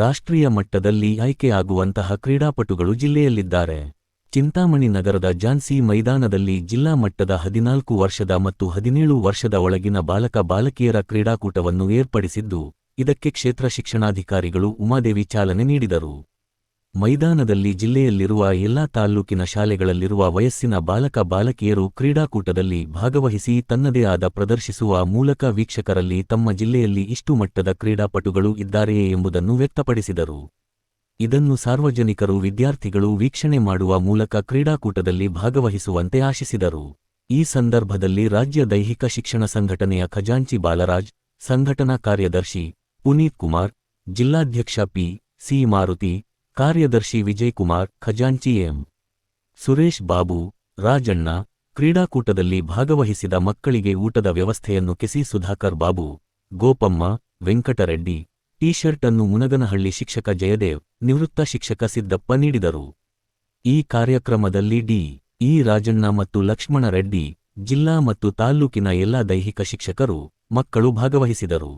ರಾಷ್ಟ್ರೀಯ ಮಟ್ಟದಲ್ಲಿ ಆಯ್ಕೆಯಾಗುವಂತಹ ಕ್ರೀಡಾಪಟುಗಳು ಜಿಲ್ಲೆಯಲ್ಲಿದ್ದಾರೆ. ಚಿಂತಾಮಣಿ ನಗರದ ಝಾನ್ಸಿ ಮೈದಾನದಲ್ಲಿ ಜಿಲ್ಲಾ ಮಟ್ಟದ 14 ವರ್ಷದ ಮತ್ತು 17 ವರ್ಷದ ಒಳಗಿನ ಬಾಲಕ-ಬಾಲಕಿಯರ ಕ್ರೀಡಾಕೂಟವನ್ನು ಏರ್ಪಡಿಸಿದ್ದು, ಇದಕ್ಕೆ ಕ್ಷೇತ್ರ ಶಿಕ್ಷಣಾಧಿಕಾರಿಗಳು ಉಮಾದೇವಿ ಚಾಲನೆ ನೀಡಿದರು. ಮೈದಾನದಲ್ಲಿ ಜಿಲ್ಲೆಯಲ್ಲಿರುವ ಎಲ್ಲಾ ತಾಲ್ಲೂಕಿನ ಶಾಲೆಗಳಲ್ಲಿರುವ ವಯಸ್ಸಿನ ಬಾಲಕ-ಬಾಲಕಿಯರು ಕ್ರೀಡಾಕೂಟದಲ್ಲಿ ಭಾಗವಹಿಸಿ ತನ್ನದೇ ಆದ ಪ್ರದರ್ಶಿಸುವ ಮೂಲಕ ವೀಕ್ಷಕರಲ್ಲಿ ತಮ್ಮ ಜಿಲ್ಲೆಯಲ್ಲಿ ಇಷ್ಟು ಮಟ್ಟದ ಕ್ರೀಡಾಪಟುಗಳು ಇದ್ದಾರೆಯೇ ಎಂಬುದನ್ನು ವ್ಯಕ್ತಪಡಿಸಿದರು. ಇದನ್ನು ಸಾರ್ವಜನಿಕರು ವಿದ್ಯಾರ್ಥಿಗಳು ವೀಕ್ಷಣೆ ಮಾಡುವ ಮೂಲಕ ಕ್ರೀಡಾಕೂಟದಲ್ಲಿ ಭಾಗವಹಿಸುವಂತೆ ಆಶಿಸಿದರು. ಈ ಸಂದರ್ಭದಲ್ಲಿ ರಾಜ್ಯ ದೈಹಿಕ ಶಿಕ್ಷಣ ಸಂಘಟನೆಯ ಖಜಾಂಚಿ ಬಾಲರಾಜ್, ಸಂಘಟನಾ ಕಾರ್ಯದರ್ಶಿ ಪುನೀತ್ ಕುಮಾರ್, ಜಿಲ್ಲಾಧ್ಯಕ್ಷ ಪಿ.ಸಿ. ಮಾರುತಿ, ಕಾರ್ಯದರ್ಶಿ ವಿಜಯಕುಮಾರ್, ಖಜಾಂಚಿ ಎಂ. ಸುರೇಶ್ ಬಾಬು, ರಾಜಣ್ಣ, ಕ್ರೀಡಾಕೂಟದಲ್ಲಿ ಭಾಗವಹಿಸಿದ ಮಕ್ಕಳಿಗೆ ಊಟದ ವ್ಯವಸ್ಥೆಯನ್ನು ಕೆಸಿ ಸುಧಾಕರ್ ಬಾಬು, ಗೋಪಮ್ಮ, ವೆಂಕಟರೆಡ್ಡಿ, ಟಿ-ಶರ್ಟ್ ಅನ್ನು ಮುನಗನಹಳ್ಳಿ ಶಿಕ್ಷಕ ಜಯದೇವ್, ನಿವೃತ್ತ ಶಿಕ್ಷಕ ಸಿದ್ದಪ್ಪ ನೀಡಿದರು. ಈ ಕಾರ್ಯಕ್ರಮದಲ್ಲಿ ಡಿ.ಇ. ರಾಜಣ್ಣ ಮತ್ತು ಲಕ್ಷ್ಮಣ ರೆಡ್ಡಿ, ಜಿಲ್ಲಾ ಮತ್ತು ತಾಲ್ಲೂಕಿನ ಎಲ್ಲಾ ದೈಹಿಕ ಶಿಕ್ಷಕರು, ಮಕ್ಕಳು ಭಾಗವಹಿಸಿದರು.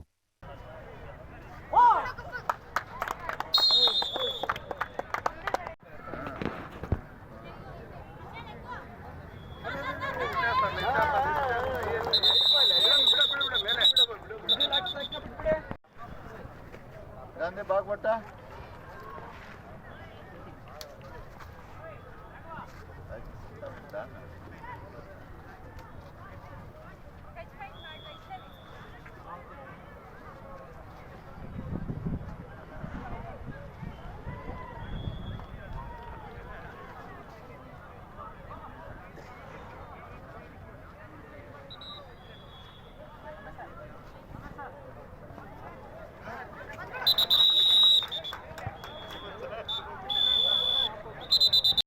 ಭಾಗವತ